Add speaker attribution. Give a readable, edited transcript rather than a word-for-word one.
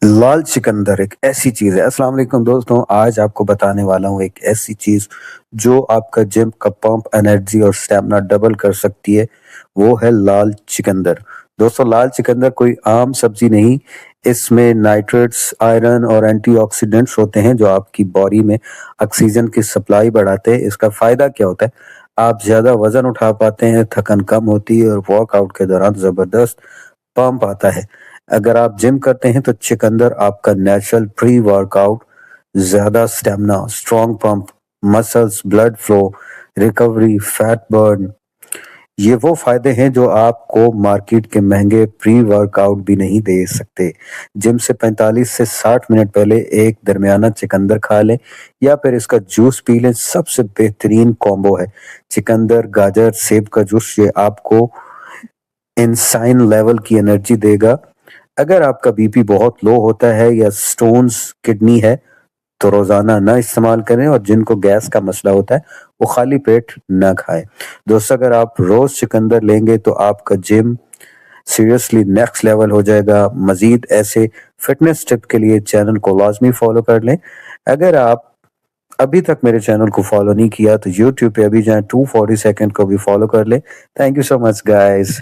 Speaker 1: لال چکندر ایک ایسی چیز ہے. السلام علیکم دوستوں، آج آپ کو بتانے والا ہوں ایک ایسی چیز جو آپ کا جم کا پمپ، انرجی اور سٹیمنا ڈبل کر سکتی ہے. وہ ہے لال چکندر. دوستوں، لال چکندر کوئی عام سبزی نہیں، اس میں نائٹریٹس، آئرن اور اینٹی آکسیڈنٹس ہوتے ہیں جو آپ کی باڈی میں آکسیجن کی سپلائی بڑھاتے ہیں. اس کا فائدہ کیا ہوتا ہے؟ آپ زیادہ وزن اٹھا پاتے ہیں، تھکن کم ہوتی ہے اور ورک آؤٹ کے دوران زبردست پمپ آتا ہے. اگر آپ جم کرتے ہیں تو چکندر آپ کا نیچرل پری ورک آؤٹ، زیادہ stamina, strong pump, muscles, blood flow, recovery, fat burn, یہ وہ فائدے ہیں جو آپ کو مارکیٹ کے مہنگے پری ورک آؤٹ بھی نہیں دے سکتے. جم سے 45 سے 60 منٹ پہلے ایک درمیانہ چکندر کھا لیں یا پھر اس کا جوس پی لیں. سب سے بہترین کومبو ہے چکندر، گاجر، سیب کا جوس. یہ آپ کو انسائن لیول کی انرجی دے گا. اگر آپ کا بی پی بہت لو ہوتا ہے یا سٹونز کڈنی ہے تو روزانہ نہ استعمال کریں، اور جن کو گیس کا مسئلہ ہوتا ہے وہ خالی پیٹ نہ کھائیں. دوست، اگر آپ روز چکندر لیں گے تو آپ کا جم سیریسلی نیکسٹ لیول ہو جائے گا. مزید ایسے فٹنس ٹپ کے لیے چینل کو لازمی فالو کر لیں. اگر آپ ابھی تک میرے چینل کو فالو نہیں کیا تو یوٹیوب پہ ابھی جائیں، 240 سیکنڈ کو بھی فالو کر لیں. Thank you so much guys.